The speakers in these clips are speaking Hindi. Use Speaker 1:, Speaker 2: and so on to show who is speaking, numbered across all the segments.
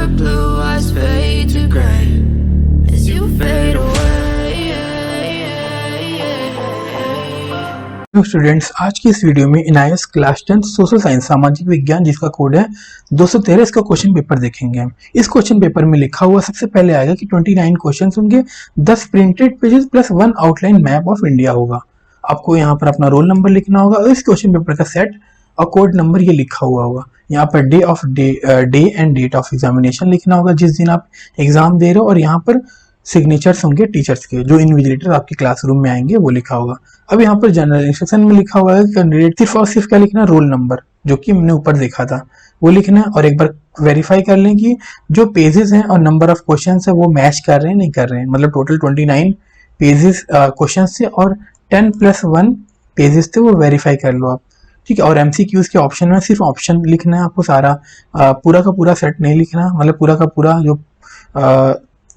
Speaker 1: blue eyes fade to gray as you fade away.
Speaker 2: Hello students, आज की इस वीडियो में NIS क्लास 10 सोशल साइंस सामाजिक विज्ञान जिसका कोड है 213 इसका क्वेश्चन पेपर देखेंगे हम। इस क्वेश्चन पेपर में लिखा हुआ सबसे पहले आएगा कि 29 क्वेश्चन होंगे, 10 printed pages plus 1 outline map of India होगा। आपको यहाँ पर अपना रोल नंबर लिखना होगा और इस क्वेश्चन पेपर का सेट और कोड नंबर ये लिखा हुआ होगा। यहाँ पर day and date of examination लिखना होगा जिस दिन आप एग्जाम दे रहे हो, और यहाँ पर सिग्नेचर्स होंगे टीचर्स के, जो इन्विजिलेटर आपके क्लासरूम में आएंगे वो लिखा होगा। अब यहाँ पर जनरल इंस्ट्रक्शन में लिखा हुआ है कि कैंडिडेट सिर्फ और सिर्फ क्या लिखना है, रोल नंबर, जो कि हमने ऊपर देखा था वो लिखना है। और एक बार वेरीफाई कर लें कि जो पेजेस हैं और नंबर ऑफ क्वेश्चन है वो मैच कर रहे हैं नहीं कर रहे हैं। मतलब टोटल 29 पेजेस क्वेश्चन थे और 10 + 1 पेजेस थे, वो वेरीफाई कर लो आप, ठीक है। और MCQs के ऑप्शन में सिर्फ ऑप्शन लिखना है आपको, सारा पूरा का पूरा सेट नहीं लिखना, मतलब पूरा का पूरा जो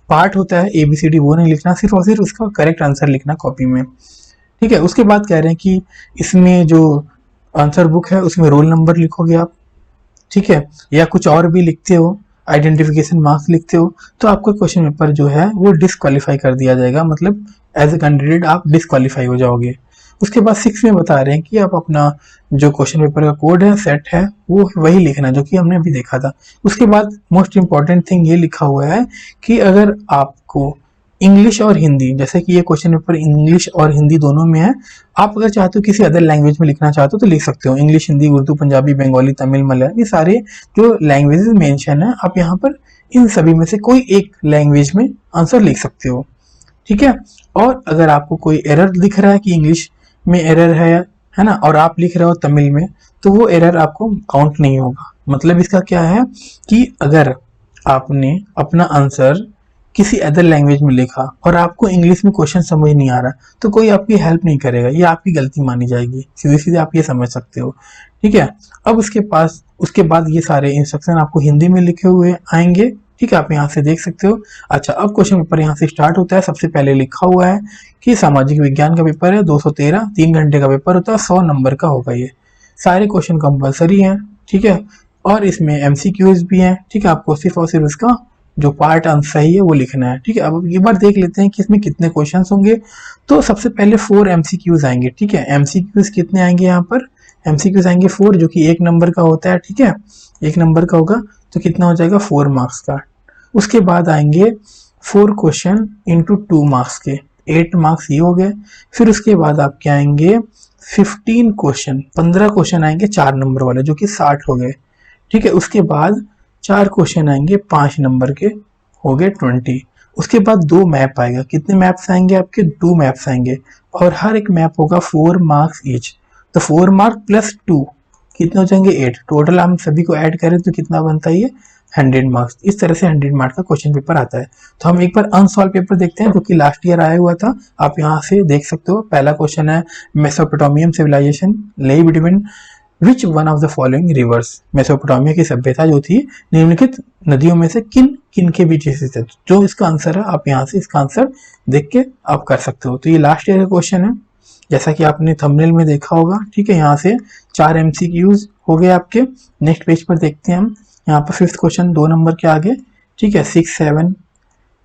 Speaker 2: पार्ट होता है ABCD वो नहीं लिखना, सिर्फ और सिर्फ उसका करेक्ट आंसर लिखना कॉपी में, ठीक है। उसके बाद कह रहे हैं कि इसमें जो आंसर बुक है उसमें रोल नंबर लिखोगे आप, ठीक है, या कुछ और भी लिखते हो, आइडेंटिफिकेशन मार्क्स लिखते हो, तो आपका क्वेश्चन पेपर जो है वो डिस्क्वालीफाई कर दिया जाएगा, मतलब एज ए कैंडिडेट आप डिस्क्वालीफाई हो जाओगे। उसके बाद 6 में बता रहे हैं कि आप अपना जो क्वेश्चन पेपर का कोड है, सेट है, वो वही लिखना जो कि हमने अभी देखा था। उसके बाद मोस्ट इंपॉर्टेंट थिंग ये लिखा हुआ है कि अगर आपको इंग्लिश और हिंदी, जैसे कि ये क्वेश्चन पेपर इंग्लिश और हिंदी दोनों में है, आप अगर चाहते हो किसी अदर लैंग्वेज में लिखना चाहते हो तो लिख सकते हो। इंग्लिश, हिंदी, उर्दू, पंजाबी, बंगाली, तमिल, मलयालम, ये सारे जो लैंग्वेजेस मेंशन है, आप यहाँ पर इन सभी में से कोई एक लैंग्वेज में आंसर लिख सकते हो, ठीक है। और अगर आपको कोई एरर दिख रहा है कि इंग्लिश में एरर है ना, और आप लिख रहे हो तमिल में, तो वो एरर आपको काउंट नहीं होगा। मतलब इसका क्या है कि अगर आपने अपना आंसर किसी अदर लैंग्वेज में लिखा और आपको इंग्लिश में क्वेश्चन समझ नहीं आ रहा, तो कोई आपकी हेल्प नहीं करेगा, ये आपकी गलती मानी जाएगी, सीधे सीधे आप ये समझ सकते हो, ठीक है। अब उसके बाद ये सारे इंस्ट्रक्शन आपको हिंदी में लिखे हुए आएंगे, ठीक है, आप यहाँ से देख सकते हो। अच्छा, अब क्वेश्चन पेपर यहाँ से स्टार्ट होता है। सबसे पहले लिखा हुआ है कि सामाजिक विज्ञान का पेपर है, 213, 3 घंटे का पेपर होता है, 100 नंबर का होगा। ये सारे क्वेश्चन कंपलसरी हैं, ठीक है, और इसमें MCQs भी हैं, ठीक है। आपको सिर्फ और सिर्फ इसका जो पार्ट आंसर सही है वो लिखना है, ठीक है। अब एक बार देख लेते हैं कि इसमें कितने क्वेश्चन होंगे। तो सबसे पहले 4 MCQs आएंगे, ठीक है। MCQs कितने आएंगे यहाँ पर, MCQs आएंगे 4, जो कि 1 नंबर का होता है, ठीक है, 1 नंबर का होगा, तो कितना हो जाएगा 4 मार्क्स का। उसके बाद आएंगे 4 क्वेश्चन इंटू 2 मार्क्स के, 8 मार्क्स ये हो गए। फिर उसके बाद आपके आएंगे 15 क्वेश्चन, 15 क्वेश्चन आएंगे 4 नंबर वाले, जो कि 60 हो गए, ठीक है। उसके बाद 4 क्वेश्चन आएंगे 5 नंबर के, हो गए 20। उसके बाद 2 मैप आएगा, कितने मैप्स आएंगे आपके, 2 मैप्स आएंगे, और हर एक मैप होगा 4 मार्क्स ईच, तो 4 मार्क प्लस 2 कितने हो जाएंगे 8। टोटल हम सभी को ऐड करें तो कितना बनता है ये 100 मार्क्स। इस तरह से 100 मार्क्स का क्वेश्चन पेपर आता है। तो हम एक बार अनसॉल्व पेपर देखते हैं जो कि लास्ट ईयर आया हुआ था, आप यहाँ से देख सकते हो। पहला क्वेश्चन है मेसोपोटामियन सिविलाइजेशन ले between which one of the following rivers. Mesopotamia की सभ्यता जो थी निम्नलिखित नदियों में से किन किन के बीच स्थित है। जो इसका आंसर है आप यहाँ से इसका आंसर देख के आप कर सकते हो। तो ये लास्ट ईयर का क्वेश्चन है, जैसा कि आपने थंबनेल में देखा होगा, ठीक है। यहाँ से 4 MCQs हो गए आपके। नेक्स्ट पेज पर देखते हैं हम, यहाँ पर 5th क्वेश्चन 2 नंबर के आगे, ठीक है। 6, 7,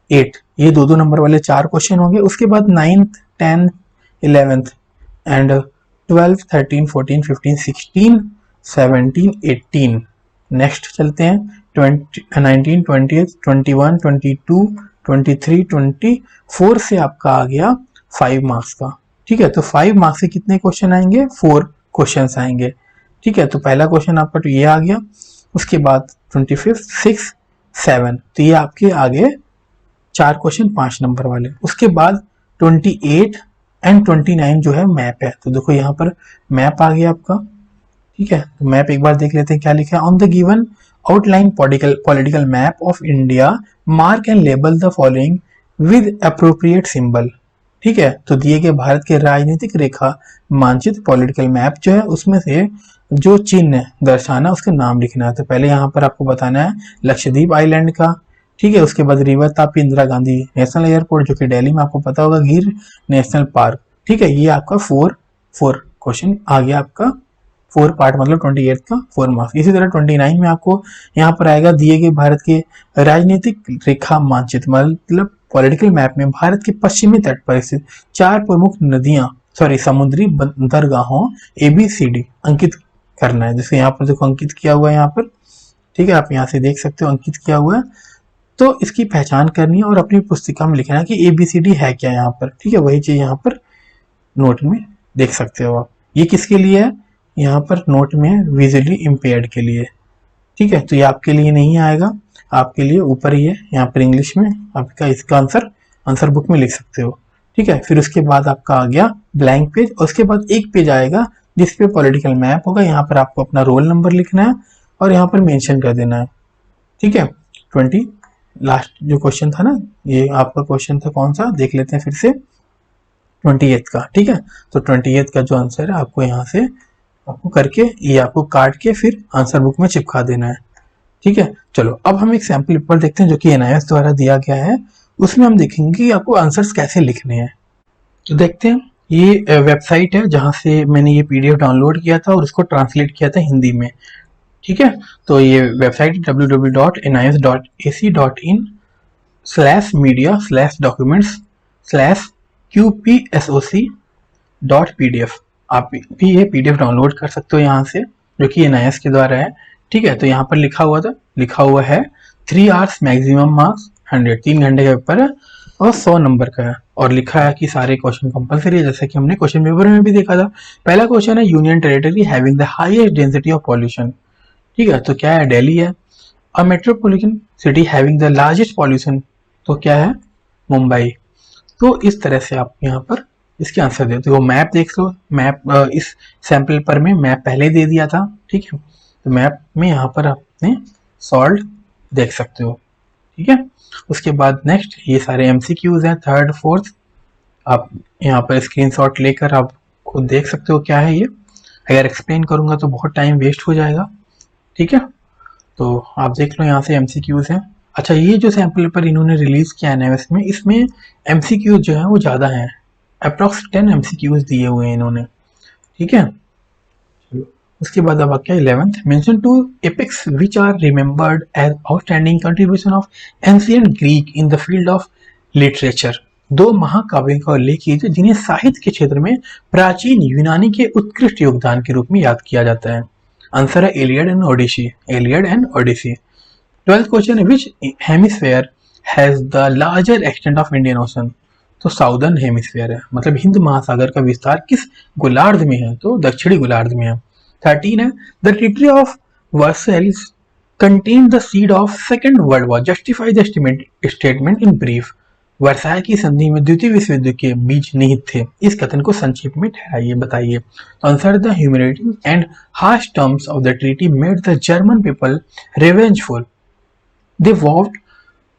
Speaker 2: 8 ये 2-2 नंबर वाले 4 क्वेश्चन होंगे। उसके बाद 9th, 10th, 11th and 12, 13, 14, 15, 16, 17, 18। Next चलते हैं 19, 20, 21, 22, 23, 24 से आपका आ गया 5 मार्क्स का, ठीक है। तो 5 मार्क्स से कितने क्वेश्चन आएंगे, 4 क्वेश्चन आएंगे, ठीक है। तो पहला क्वेश्चन आपका तो ये आ गया। उसके बाद 25, 6, 7, तो ये आपके आगे 4 क्वेश्चन 5 नंबर वाले। उसके बाद 28 एंड 29 जो है मैप है। तो देखो यहाँ पर मैप आ गया आपका, ठीक है। तो मैप एक बार देख लेते हैं क्या लिखा है। On the given outline political map of India mark and label the following with appropriate symbol, ठीक है। तो दिए गए भारत के राजनीतिक रेखा मानचित्र पॉलिटिकल मैप जो है उसमें से जो चिन्ह दर्शाना उसका नाम लिखना है। तो पहले यहाँ पर आपको बताना है लक्षद्वीप आइलैंड का, ठीक है। उसके बाद river Tapi Indira Gandhi national airport जो कि दिल्ली में आपको पता होगा, गिर नेशनल पार्क, ठीक है। ये आपका 4 क्वेश्चन आ गया आपका 4 पार्ट मतलब 28 का 4 मार्क्स। इसी तरह 29 में आपको यहाँ पर आएगा दिए गए भारत के राजनीतिक रेखा मानचित्र मतलब पॉलिटिकल मैप में भारत के पश्चिमी तट पर स्थित 4 प्रमुख नदियां समुद्री बंदरगाहों ABCD अंकित करना है। जैसे यहाँ पर देखो अंकित किया हुआ है यहाँ पर, ठीक है, आप यहाँ से देख सकते हो अंकित किया हुआ है। तो इसकी पहचान करनी है और अपनी पुस्तिका में लिखना है कि ABCD है क्या यहाँ पर, ठीक है, वही चीज यहाँ पर नोट में देख सकते हो आप। ये किसके लिए है, यहाँ पर नोट में है विजुअली इम्पेयर्ड के लिए, ठीक है। तो ये आपके लिए नहीं आएगा, आपके लिए ऊपर ही है यहाँ पर इंग्लिश में, आपका इसका आंसर बुक में लिख सकते हो, ठीक है। फिर उसके बाद आपका आ गया ब्लैंक पेज, और उसके बाद एक पेज आएगा जिसपे पॉलिटिकल मैप होगा। यहाँ पर आपको अपना रोल नंबर लिखना है और यहाँ पर मेंशन कर देना है, ठीक है। 20 लास्ट जो क्वेश्चन था ना, ये आपका क्वेश्चन था कौन सा, देख लेते हैं फिर से, 28 का, ठीक है। तो 28 का जो आंसर है आपको यहाँ से आपको करके ये आपको काट के फिर आंसर बुक में चिपका देना है, ठीक है। चलो अब हम एक सैंपल पेपर देखते हैं जो कि NIS द्वारा दिया गया है। उसमें हम देखेंगे कि आपको आंसर्स कैसे लिखने हैं। तो देखते हैं, ये वेबसाइट है जहां से मैंने ये PDF डाउनलोड किया था और उसको ट्रांसलेट किया था हिंदी में, ठीक है। तो ये वेबसाइट www.nis.in/media/documents/qpsoc.pdf। आप भी ये PDF डाउनलोड कर सकते हो यहाँ से, जो कि NIS के द्वारा है, ठीक है। तो यहाँ पर लिखा हुआ है 3 hours मैक्सिमम मार्क्स 100, 3 घंटे का पेपर है और 100 नंबर का है, और लिखा है कि सारे क्वेश्चन कंपलसरी है, जैसे कि हमने क्वेश्चन पेपर में भी देखा था। पहला क्वेश्चन है union territory having the highest density of pollution, ठीक है, तो क्या है, दिल्ली है। अ metropolitan city having the largest pollution, तो क्या है, मुंबई। तो इस तरह से आप यहाँ पर इसके आंसर देते हो। मैप देख लो, मैप इस सैंपल पर में मैप पहले दे दिया था, ठीक है। तो मैप में यहाँ पर आपने सॉल्व देख सकते हो, ठीक है। उसके बाद नेक्स्ट ये सारे MCQs हैं, 3rd 4th, आप यहाँ पर स्क्रीनशॉट लेकर आप खुद देख सकते हो क्या है ये। अगर एक्सप्लेन करूंगा तो बहुत टाइम वेस्ट हो जाएगा, ठीक है। तो आप देख लो यहाँ से MCQs हैं। अच्छा, ये जो सैंपल पेपर इन्होंने रिलीज किया है NIS में, इसमें MCQs जो है वो ज़्यादा हैं, अप्रॉक्स 10 MCQs दिए हुए हैं इन्होंने, ठीक है। उसके बाद अब क्या 11th, mention two epics which are remembered as outstanding contribution of ancient Greek in the field of literature. 2 महाकाव्यों का उल्लेख कीजिए जिन्हें साहित्य के क्षेत्र में प्राचीन यूनानी के उत्कृष्ट योगदान के रूप में याद किया जाता है। आंसर है Iliad and Odyssey, Iliad and Odyssey. 12th question है which hemisphere has the larger extent of Indian Ocean, तो साउदर्न हेमिस्फेयर है, मतलब हिंद महासागर का विस्तार किस गोलार्ध में है, तो दक्षिणी गोलार्ध में है। 13 है the treaty of Versailles contain the seed of second world war, justify the statement in brief. Versailles की संधि में द्वितीय विश्व युद्ध के बीज निहित थे, इस कथन को संक्षेप में ठहराइए, बताइए। तो answer the humanity and harsh terms of the treaty made the German people revengeful, they vowed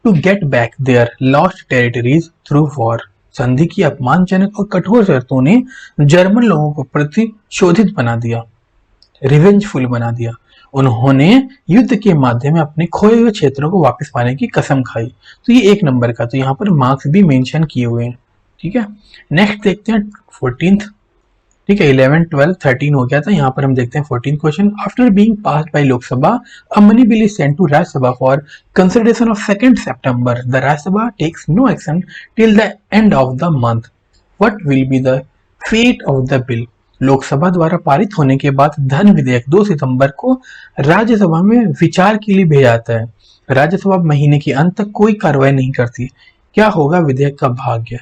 Speaker 2: to get back their lost territories through war. संधि की अपमानजनक और कठोर शर्तों ने जर्मन लोगों को प्रतिशोधित बना दिया, रिवेंजफुल बना दिया। उन्होंने युद्ध के माध्यम में अपने खोए हुए क्षेत्रों को वापस पाने की कसम खाई। तो ये 1 नंबर का, तो यहाँ पर मार्क्स भी मेंशन किए हुए हैं, ठीक है। नेक्स्ट देखते हैं 14th, ठीक है। 11, 12, 13 हो गया था, यहाँ पर हम देखते हैं 14th question. After being passed by Lok Sabha, a money bill is sent to Rajya Sabha for consideration of 2 September. The Rajya Sabha takes no action till the end of the month. What will be the fate of the bill? Lok Sabha द्वारा पारित होने के बाद धन विधेयक 2 सितंबर को राज्यसभा में विचार के लिए भेजा जाता है। राज्यसभा महीने के अंत तक कोई कार्रवाई नहीं करती। क्या होगा विधेयक का भाग्य?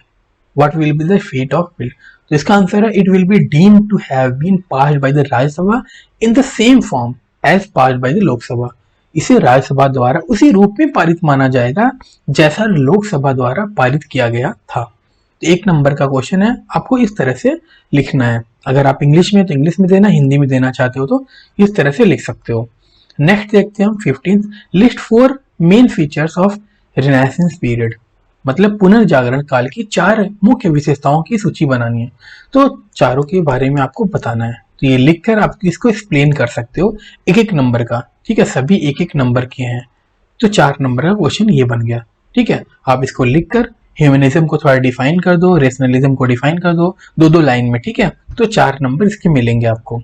Speaker 2: What will be the fate of bill? तो इसका आंसर है it will be deemed to have been passed by the Rajya Sabha in the same form as passed by the Lok Sabha. इसे राज्यसभा द्वारा उसी रूप में पारित माना जाएगा जैसा लोकसभा द्वारा पारित किया गया था। तो 1 नंबर का क्वेश्चन है, आपको इस तरह से लिखना है। अगर आप इंग्लिश में तो इंग्लिश में देना, हिंदी में देना चाहते हो तो इस तरह से लिख सकते हो। नेक्स्ट देखते हैं हम 15th, list 4 main features of renaissance period, मतलब पुनर्जागरण काल की 4 मुख्य विशेषताओं की सूची बनानी है। तो चारों के बारे में आपको बताना है, तो ये लिखकर आप इसको एक्सप्लेन कर सकते हो 1-1 नंबर का, ठीक है। सभी 1-1 नंबर के हैं, तो 4 नंबर का क्वेश्चन ये बन गया, ठीक है। आप इसको लिखकर ह्यूमनिज्म को थोड़ा डिफाइन कर दो, रेशनलिज्म को डिफाइन कर दो 2-2 लाइन में, ठीक है। तो 4 नंबर इसके मिलेंगे आपको।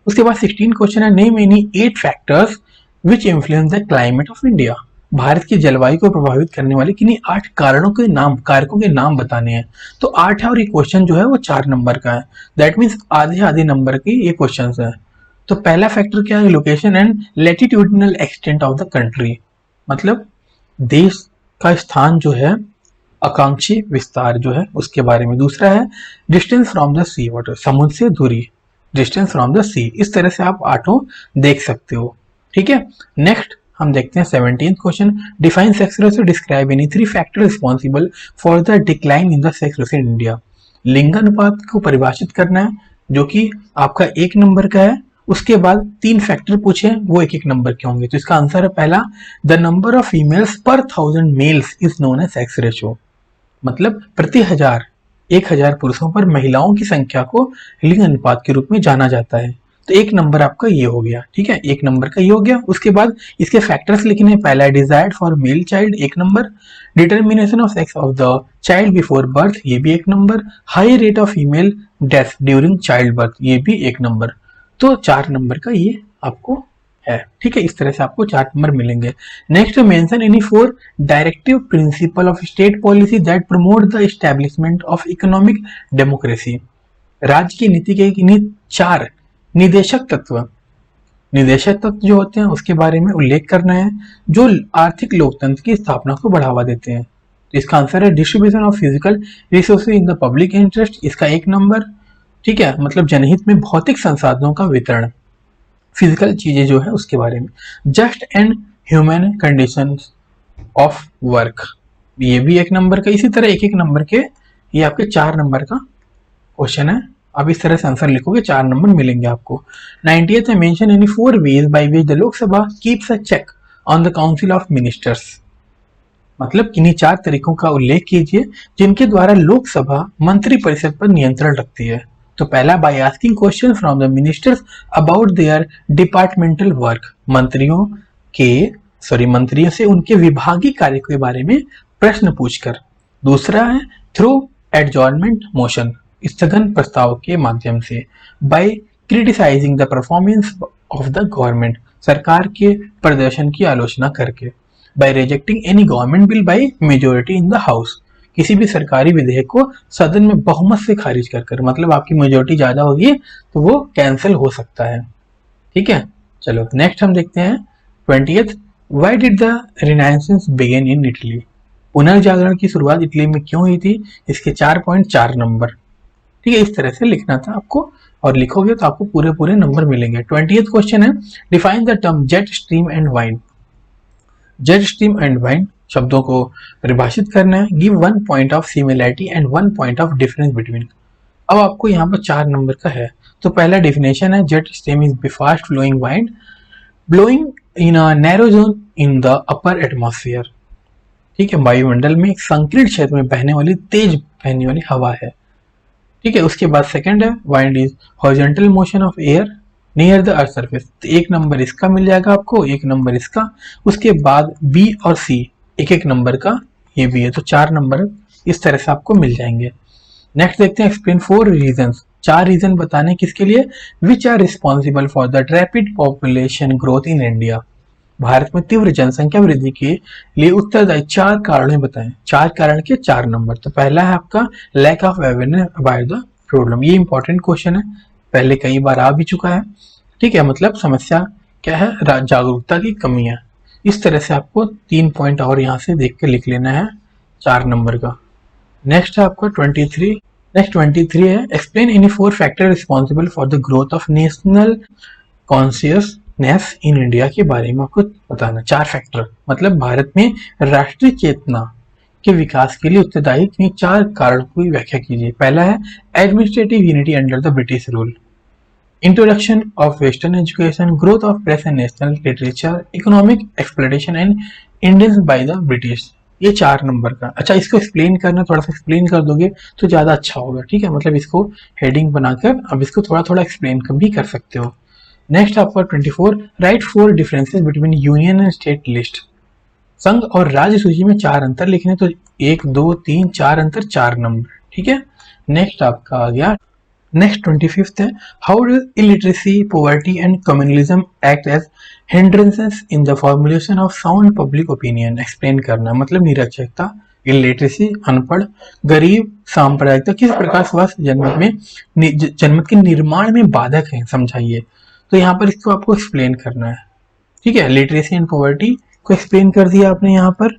Speaker 2: उसके बाद 16 क्वेश्चन है, name any 8 factors which influence the climate of India. Bharat की जलवायु को प्रभावित करने वाले किन्हीं 8 कारणों के नाम, कारकों के नाम बताने हैं। तो 8 है और ये क्वेश्चन जो है वो 4 नंबर का है। दैट मीन्स आधे आधे नंबर के ये क्वेश्चन है। तो पहला फैक्टर क्या है, location and latitudinal extent of the country, मतलब देश का स्थान जो है, आकांक्षी विस्तार जो है उसके बारे में। दूसरा है distance from the sea water, समुद्र से दूरी, डिस्टेंस फ्रॉम द सी। इस तरह से आप 8 देख सकते हो, ठीक है। नेक्स्ट हम देखते हैं 17th question, define sex ratio, describe any 3 factor responsible for the decline in the sex ratio in India. लिंगानुपात को परिभाषित करना है जो कि आपका 1 नंबर का है। उसके बाद 3 फैक्टर पूछे, वो 1 नंबर के होंगे। तो इसका आंसर है पहला, द नंबर ऑफ फीमेल्स पर 1000 males is known as sex ratio, मतलब प्रति 1000 पुरुषों पर महिलाओं की संख्या को लिंग अनुपात के रूप में जाना जाता है। तो 1 नंबर आपका ये हो गया, ठीक है, 1 नंबर का ये हो गया। उसके बाद इसके फैक्टर्स लिखने, पहला desired for male child 1 number, determination of sex of the child before birth ये भी 1 number, high rate of female death during child birth ये भी 1 नंबर। तो 4 नंबर का ये आपको है, ठीक है। इस तरह से आपको 4 नंबर मिलेंगे। Next, mention any 4 directive principle of state policy that promote the establishment of economic democracy. राज्य की नीति के 4 निदेशक तत्व जो होते हैं उसके बारे में उल्लेख करना है, जो आर्थिक लोकतंत्र की स्थापना को बढ़ावा देते हैं। तो इसका आंसर है distribution of physical resources in the public interest, इसका 1 नंबर, ठीक है, मतलब जनहित में भौतिक संसाधनों का वितरण, फिजिकल चीजें जो है उसके बारे में। Just and human condition of work ये भी 1 नंबर का। इसी तरह 1 नंबर के ये आपके 4 नंबर का क्वेश्चन है। आप इस तरह से आंसर लिखोगे 4 नंबर मिलेंगे आपको। 90th है, mention any 4 ways by which the Lok Sabha keeps a check on the council of ministers, मतलब किन्हीं 4 तरीकों का उल्लेख कीजिए जिनके द्वारा लोकसभा मंत्री परिषद पर नियंत्रण रखती है। तो पहला, by asking question from the ministers about their departmental work, मंत्रियों से उनके विभागीय कार्य के बारे में प्रश्न पूछकर। दूसरा है थ्रू एडजॉर्नमेंट मोशन, स्थगन प्रस्ताव के माध्यम से। By criticising the performance of the government, सरकार के प्रदर्शन की आलोचना करके। By rejecting any government bill by majority in the house, किसी भी सरकारी विधेयक को सदन में बहुमत से खारिज कर, मतलब आपकी मेजोरिटी ज्यादा होगी तो वो कैंसिल हो सकता है, ठीक है। चलो नेक्स्ट हम देखते हैं 20th, why did the renaissance begin in Italy, पुनर्जागरण की शुरुआत इटली में क्यों हुई थी, इसके 4.4 नंबर, ठीक है। इस तरह से लिखना था आपको और लिखोगे तो आपको पूरे नंबर मिलेंगे। 20th क्वेश्चन है, define the term jet stream and wine. Jet stream and wine शब्दों को परिभाषित करना है। Give 1 point of similarity and 1 point of difference between. अब आपको यहाँ पर 4 नंबर का है। तो पहला डेफिनेशन है, jet stream is fast flowing wind blowing in a narrow zone in the upper atmosphere, ठीक है, वायुमंडल में एक संकीर्ण क्षेत्र में बहने वाली तेज बहने वाली हवा है, ठीक है। उसके बाद सेकंड है, wind is horizontal motion of air near the earth surface, तो 1 नंबर इसका मिल जाएगा आपको, 1 नंबर इसका। उसके बाद बी और सी 1 नंबर का ये भी है, तो 4 नंबर इस तरह से आपको मिल जाएंगे। नेक्स्ट देखते हैं, एक्सप्लेन 4 रीजंस, 4 रीजन बताने किसके लिए, which are responsible for the rapid population growth in India, भारत में तीव्र जनसंख्या वृद्धि के लिए उत्तरदायी 4 कारण बताएं। 4 कारण के 4 नंबर। तो पहला है आपका lack of awareness about the problem, ये इंपॉर्टेंट क्वेश्चन है, पहले कई बार आ भी चुका है, ठीक है, मतलब समस्या क्या है, जागरूकता की कमी है। इस तरह से आपको 3 पॉइंट और यहाँ से देख के लिख लेना है 4 नंबर का। नेक्स्ट है आपका 23, नेक्स्ट 23 है, explain any 4 factor responsible for the growth of national consciousness in India के बारे में आपको बताना। 4 फैक्टर मतलब भारत में राष्ट्रीय चेतना के विकास के लिए उत्तरदायी 4 कारण की व्याख्या कीजिए। पहला है administrative unity under the British rule, introduction of western education, growth of press and national literature, economic exploration and Indians by the British, ये 4 नंबर का। अच्छा, इसको एक्सप्लेन करना, थोड़ा सा एक्सप्लेन कर दोगे तो ज्यादा अच्छा होगा, ठीक है, मतलब इसको हेडिंग बनाकर अब इसको थोड़ा एक्सप्लेन भी कर सकते हो। नेक्स्ट आपका 24, right 4 differences between union and state list, संघ और राज्य सूची में 4 अंतर लिखने, तो 1 2 3 4 अंतर 4 नंबर, ठीक है। नेक्स्ट आपका आ गया नेक्स्ट 25th है, how do illiteracy, poverty and communalism act as hindrances in the formulation of sound public opinion. Explain करना, मतलब निरक्षरता, इलिटरेसी, अनपढ़, गरीब, सांप्रदायिकता किस प्रकार स्वास्थ्य जनमत के निर्माण में बाधक है, समझाइए। तो यहाँ पर इसको आपको एक्सप्लेन करना है, ठीक है। लिटरेसी एंड पॉवर्टी को एक्सप्लेन कर दिया आपने यहाँ पर,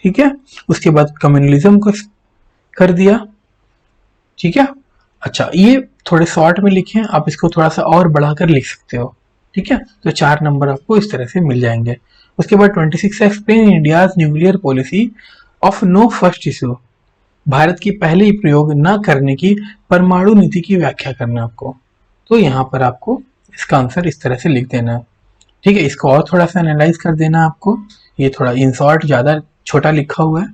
Speaker 2: ठीक है। उसके बाद कम्युनलिज्म को कर दिया, ठीक है। अच्छा, ये थोड़े शॉर्ट में लिखे हैं, आप इसको थोड़ा सा और बढ़ाकर लिख सकते हो, ठीक है। तो 4 नंबर आपको इस तरह से मिल जाएंगे। उसके बाद 26 है, explain India's nuclear policy of no first use. भारत की पहले प्रयोग न करने की परमाणु नीति की व्याख्या करना आपको। तो यहाँ पर आपको इसका आंसर इस तरह से लिख देना है, ठीक है। इसको और थोड़ा सा एनालाइज कर देना आपको, ये थोड़ा इन शॉर्ट ज़्यादा छोटा लिखा हुआ है,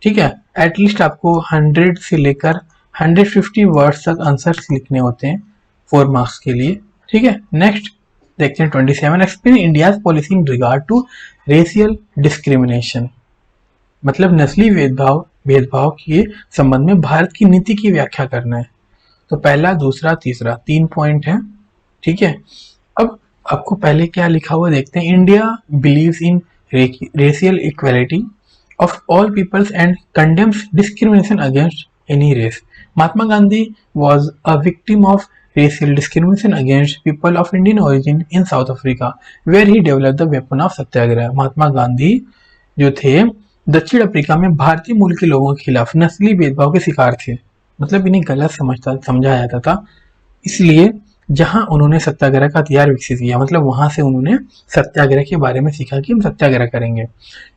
Speaker 2: ठीक है। एटलीस्ट आपको 100 से लेकर 150 वर्ड्स तक आंसर्स लिखने होते हैं 4 मार्क्स के लिए, ठीक है। नेक्स्ट देखते हैं 27, explain India's policy in regard to racial discrimination. मतलब नस्ली भेदभाव के संबंध में भारत की नीति की व्याख्या करना है। तो पहला, दूसरा, तीसरा, 3 पॉइंट है, ठीक है। अब आपको पहले क्या लिखा हुआ देखते हैं। India believes in racial equality of all peoples and condemns discrimination against any race. Mahatma Gandhi was a victim of racial discrimination against people of Indian origin in South Africa, where he developed the weapon of सत्याग्रह। महात्मा गांधी जो थे दक्षिण अफ्रीका में भारतीय मूल के लोगों के खिलाफ नस्ली भेदभाव के शिकार थे, मतलब इन्हें गलत समझा जाता था, इसलिए जहां उन्होंने सत्याग्रह का हथियार विकसित किया, मतलब वहां से उन्होंने सत्याग्रह के बारे में सीखा कि हम सत्याग्रह करेंगे,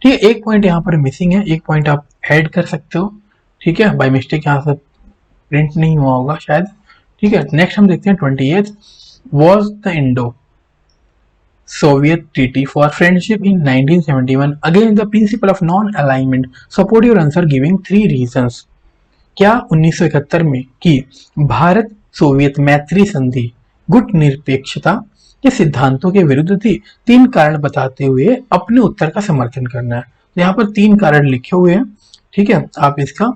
Speaker 2: ठीक है। एक पॉइंट यहाँ पर मिसिंग है, एक पॉइंट आप ऐड कर सकते हो, ठीक है। बाय मिस्टेक यहाँ से प्रिंट नहीं हुआ होगा शायद, ठीक है। नेक्स्ट हम देखते हैं 28, was the Indo Soviet treaty for friendship in 1971 against the principle of non alignment. Support your answer giving 3 reasons. क्या 1971 में की भारत सोवियत मैत्री संधि गुट निरपेक्षता के सिद्धांतों के विरुद्ध थी? 3 कारण बताते हुए अपने उत्तर का समर्थन करना है। तो यहाँ पर 3 कारण लिखे हुए हैं, ठीक है। आप इसका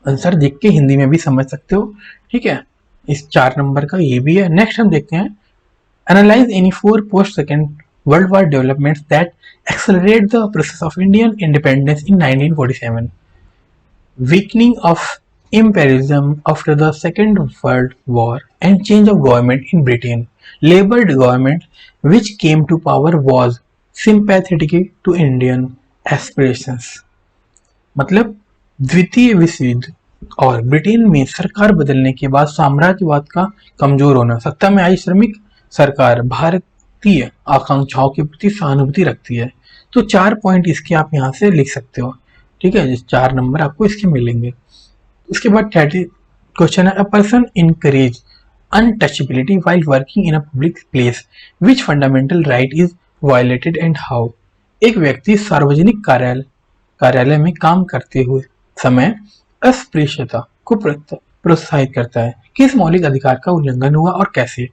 Speaker 2: आंसर देख के हिंदी में भी समझ सकते हो, ठीक है। इस 4 नंबर का ये भी है। नेक्स्ट हम देखते हैं, analyse any 4 post second world war developments that accelerate the process of Indian independence in 1947। weakening of imperialism after the Second World War and change of government in Britain. Labour government which came to power was sympathetic to Indian aspirations. मतलब द्वितीय विश्व युद्ध और ब्रिटेन में सरकार बदलने के बाद साम्राज्यवाद का कमजोर होना, सत्ता में आई श्रमिक सरकार भारतीय आकांक्षाओं के प्रति सहानुभूति रखती है। तो 4 पॉइंट इसके आप यहाँ से लिख सकते हो, ठीक है। 4 नंबर आपको इसके मिलेंगे। उसके बाद 30 क्वेश्चन है, a person encourage untouchability while working in a public place, which fundamental right is violated and how. एक व्यक्ति सार्वजनिक कार्यालय में काम करते हुए समय अस्पृश्यता को प्रोत्साहित करता है, किस मौलिक अधिकार का उल्लंघन हुआ और कैसे।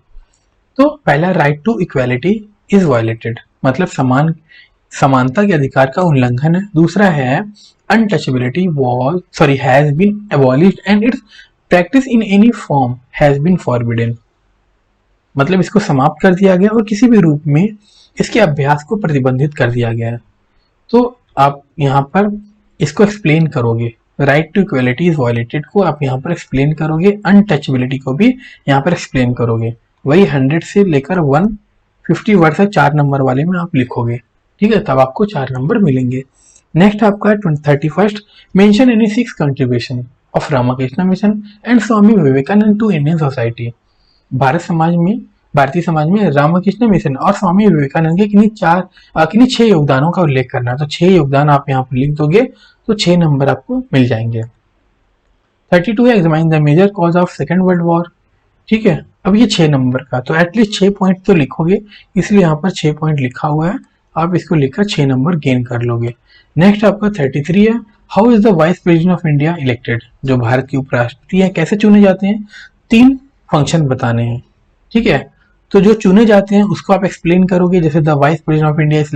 Speaker 2: तो पहला, right to equality is violated, मतलब समानता के अधिकार का उल्लंघन है। दूसरा है untouchability has been abolished and its practice in any form has been forbidden, मतलब इसको समाप्त कर दिया गया और किसी भी रूप में इसके अभ्यास को प्रतिबंधित कर दिया गया है। तो आप यहाँ पर इसको एक्सप्लेन करोगे, right to equality is violated को आप यहाँ पर एक्सप्लेन करोगे, अनटचेबिलिटी को भी यहाँ पर एक्सप्लेन करोगे। वही 100 से लेकर 150 वर्ड तक 4 नंबर वाले में आप लिखोगे, ठीक है। तब आपको 4 नंबर मिलेंगे। नेक्स्ट आपका 31, mention any 6 contribution of Ramakrishna mission and Swami Vivekananda to Indian society. भारतीय समाज में रामकृष्ण मिशन और स्वामी विवेकानंद के किन्हीं 6 योगदानों का उल्लेख करना है। तो 6 योगदान आप यहाँ पर लिख दोगे तो 6 नंबर आपको मिल जाएंगे। 32 है, examine the major cause of second world war, ठीक है। अब ये 6 नंबर का, तो एटलीस्ट 6 पॉइंट तो लिखोगे, इसलिए यहाँ पर 6 पॉइंट लिखा हुआ है, आप इसको लिखकर 6 नंबर गेन कर लोगे। नेक्स्ट आपका 33 है, how is the vice president of India elected. जो भारत के उपराष्ट्रपति हैं कैसे चुने जाते हैं, 3 फंक्शन बताने हैं, ठीक है। तो जो चुने जाते हैं उसको आप एक्सप्लेन करोगे, जैसे the vice president of India is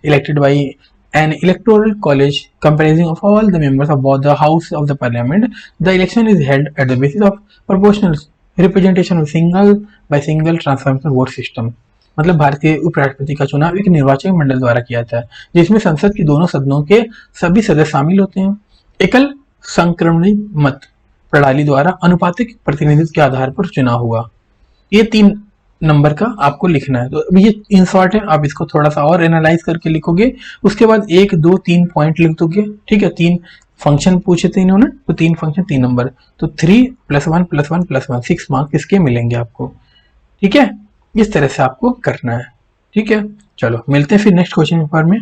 Speaker 2: elected by an electoral college comprising of all the members of both the house of the parliament. The election is held at the basis of proportional representation of single by single transformation vote system, मतलब भारतीय उपराष्ट्रपति का चुनाव एक निर्वाचक मंडल द्वारा किया जाता है जिसमें संसद के दोनों सदनों के सभी सदस्य शामिल होते हैं। एकल संक्रमणी मत प्रणाली द्वारा अनुपातिक प्रतिनिधित्व के आधार पर चुनाव हुआ। ये 3 नंबर का आपको लिखना है। तो अभी ये इन शॉर्ट है, आप इसको थोड़ा सा और एनालाइज करके लिखोगे, उसके बाद 1 2 3 पॉइंट लिख दोगे। ठीक है, 3 फंक्शन पूछे थे इन्होंने, तो 3 फंक्शन 3 नंबर, तो 3 + 1 + 1 + 1 6 मार्क्स इसके मिलेंगे आपको। ठीक है, इस तरह से आपको करना है। ठीक है, चलो मिलते हैं फिर नेक्स्ट क्वेश्चन पेपर में।